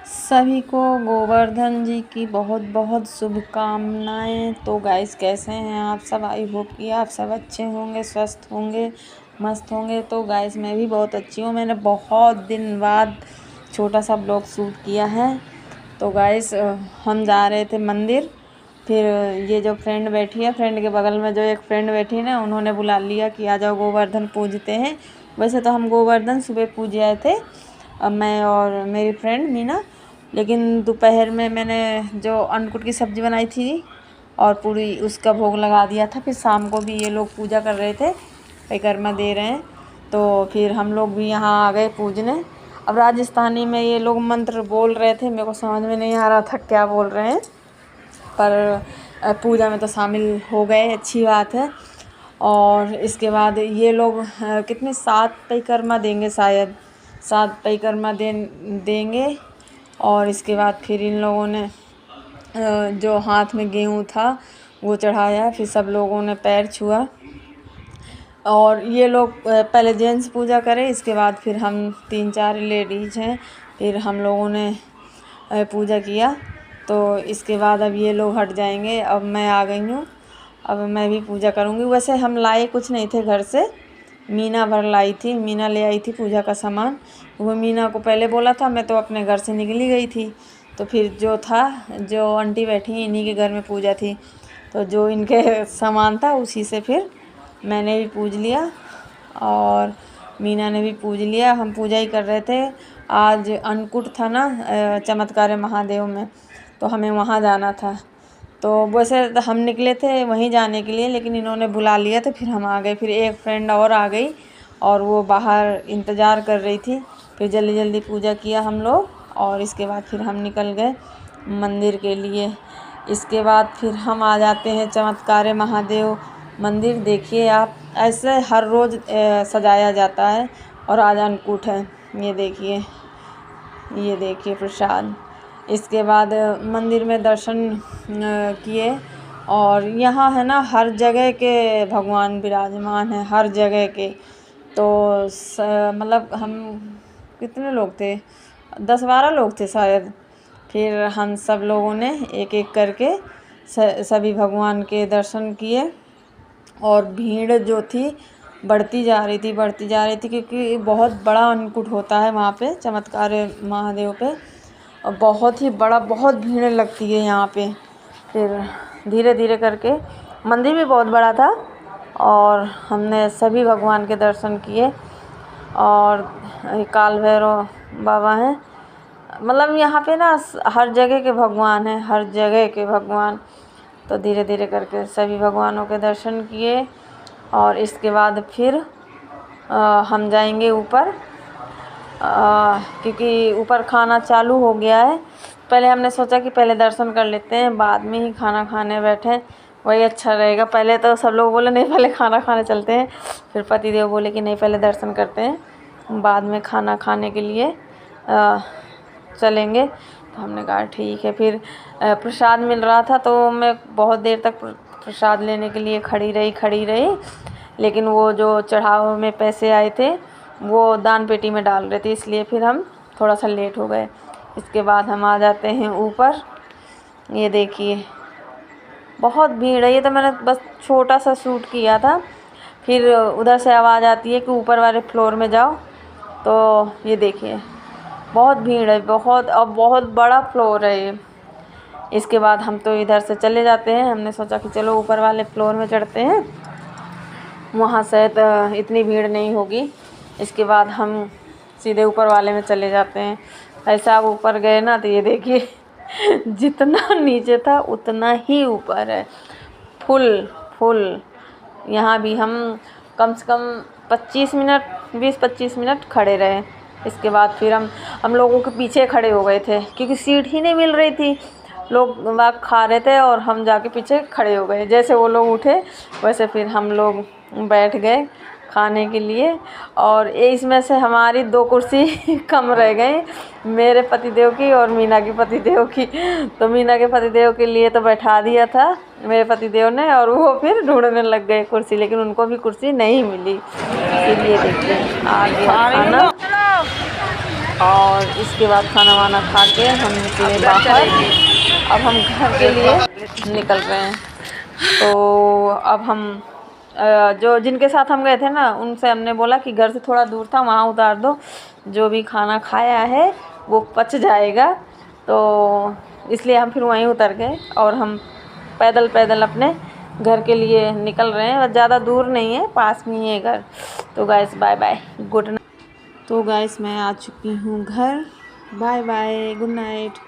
सभी को गोवर्धन जी की बहुत बहुत शुभकामनाएं। तो गाइस, कैसे हैं आप सब? आई होप कि आप सब अच्छे होंगे, स्वस्थ होंगे, मस्त होंगे। तो गाइस, मैं भी बहुत अच्छी हूँ। मैंने बहुत दिन बाद छोटा सा ब्लॉग शूट किया है। तो गाइस, हम जा रहे थे मंदिर। फिर ये जो फ्रेंड बैठी है, फ्रेंड के बगल में जो एक फ्रेंड बैठी है ना, उन्होंने बुला लिया कि आ जाओ गोवर्धन पूजते हैं। वैसे तो हम गोवर्धन सुबह पूज आए थे, अब मैं और मेरी फ्रेंड मीना। लेकिन दोपहर में मैंने जो अन्नकूट की सब्ज़ी बनाई थी और पूरी, उसका भोग लगा दिया था। फिर शाम को भी ये लोग पूजा कर रहे थे, परिक्रमा दे रहे हैं। तो फिर हम लोग भी यहाँ आ गए पूजने। अब राजस्थानी में ये लोग मंत्र बोल रहे थे, मेरे को समझ में नहीं आ रहा था क्या बोल रहे हैं, पर पूजा में तो शामिल हो गए, अच्छी बात है। और इसके बाद ये लोग कितने 7 परिक्रमा देंगे, शायद 7 परिक्रमा देंगे। और इसके बाद फिर इन लोगों ने जो हाथ में गेहूँ था वो चढ़ाया। फिर सब लोगों ने पैर छुआ और ये लोग पहले जेंट्स पूजा करे, इसके बाद फिर हम 3-4 लेडीज़ हैं, फिर हम लोगों ने पूजा किया। तो इसके बाद अब ये लोग हट जाएंगे। अब मैं आ गई हूँ, अब मैं भी पूजा करूँगी। वैसे हम लाए कुछ नहीं थे घर से, मीना भर लाई थी, मीना ले आई थी पूजा का सामान। वो मीना को पहले बोला था, मैं तो अपने घर से निकली गई थी। तो फिर जो था, जो आंटी बैठी इन्हीं के घर में पूजा थी, तो जो इनके सामान था उसी से फिर मैंने भी पूज लिया और मीना ने भी पूज लिया। हम पूजा ही कर रहे थे। आज अन्नकूट था ना, चमत्कार महादेव में, तो हमें वहाँ जाना था। तो वैसे हम निकले थे वहीं जाने के लिए, लेकिन इन्होंने बुला लिया तो फिर हम आ गए। फिर एक फ्रेंड और आ गई और वो बाहर इंतज़ार कर रही थी। फिर जल्दी जल्दी पूजा किया हम लोग और इसके बाद फिर हम निकल गए मंदिर के लिए। इसके बाद फिर हम आ जाते हैं चमत्कार महादेव मंदिर। देखिए आप, ऐसे हर रोज़ सजाया जाता है। और आज अन्नकूट है, ये देखिए, ये देखिए प्रसाद। इसके बाद मंदिर में दर्शन किए। और यहाँ है ना, हर जगह के भगवान विराजमान हैं, हर जगह के। तो मतलब हम कितने लोग थे, 10-12 लोग थे शायद। फिर हम सब लोगों ने एक एक करके सभी भगवान के दर्शन किए। और भीड़ जो थी बढ़ती जा रही थी, बढ़ती जा रही थी, क्योंकि बहुत बड़ा अन्नकूट होता है वहाँ पे चमत्कार महादेव पे। और बहुत ही बड़ा, बहुत भीड़ लगती है यहाँ पे। फिर धीरे धीरे करके, मंदिर भी बहुत बड़ा था और हमने सभी भगवान के दर्शन किए। और काल भैरव बाबा हैं, मतलब यहाँ पे ना हर जगह के भगवान हैं, हर जगह के भगवान। तो धीरे धीरे करके सभी भगवानों के दर्शन किए। और इसके बाद फिर हम जाएंगे ऊपर, क्योंकि ऊपर खाना चालू हो गया है। पहले हमने सोचा कि पहले दर्शन कर लेते हैं, बाद में ही खाना खाने बैठे, वही अच्छा रहेगा। पहले तो सब लोग बोले नहीं पहले खाना खाने चलते हैं, फिर पतिदेव बोले कि नहीं पहले दर्शन करते हैं, बाद में खाना खाने के लिए चलेंगे। तो हमने कहा ठीक है। फिर प्रसाद मिल रहा था, तो मैं बहुत देर तक प्रसाद लेने के लिए खड़ी रही। लेकिन वो जो चढ़ाव में पैसे आए थे वो दान पेटी में डाल रहे थे, इसलिए फिर हम थोड़ा सा लेट हो गए। इसके बाद हम आ जाते हैं ऊपर। ये देखिए बहुत भीड़ है। ये तो मैंने बस छोटा सा शूट किया था। फिर उधर से आवाज़ आती है कि ऊपर वाले फ्लोर में जाओ। तो ये देखिए बहुत भीड़ है, बहुत, अब बहुत बड़ा फ्लोर है ये। इसके बाद हम तो इधर से चले जाते हैं। हमने सोचा कि चलो ऊपर वाले फ्लोर में चढ़ते हैं, वहाँ शायद इतनी भीड़ नहीं होगी। इसके बाद हम सीधे ऊपर वाले में चले जाते हैं। ऐसा अब ऊपर गए ना, तो ये देखिए जितना नीचे था उतना ही ऊपर है, फुल। यहाँ भी हम कम से कम 20-25 मिनट खड़े रहे। इसके बाद फिर हम लोगों के पीछे खड़े हो गए थे, क्योंकि सीट ही नहीं मिल रही थी। लोग वहाँ खा रहे थे और हम जाके पीछे खड़े हो गए। जैसे वो लोग उठे वैसे फिर हम लोग बैठ गए खाने के लिए। और इसमें से हमारी 2 कुर्सी कम रह गई, मेरे पतिदेव की और मीना के पतिदेव की। तो मीना के पतिदेव के लिए तो बैठा दिया था मेरे पतिदेव ने, और वो फिर ढूंढने लग गए कुर्सी, लेकिन उनको भी कुर्सी नहीं मिली। इसीलिए देखिए आ गया खाना। और इसके बाद खाना वाना खा के हम निकले बाहर। अब हम घर के लिए निकल रहे हैं। तो अब हम जो जिनके साथ हम गए थे ना, उनसे हमने बोला कि घर से थोड़ा दूर था, वहाँ उतार दो, जो भी खाना खाया है वो पच जाएगा। तो इसलिए हम फिर वहीं उतर गए और हम पैदल पैदल अपने घर के लिए निकल रहे हैं। ज़्यादा दूर नहीं है, पास में ही है घर। तो guys bye bye, good night. तो गाइस मैं आ चुकी हूँ घर। Bye bye, good night.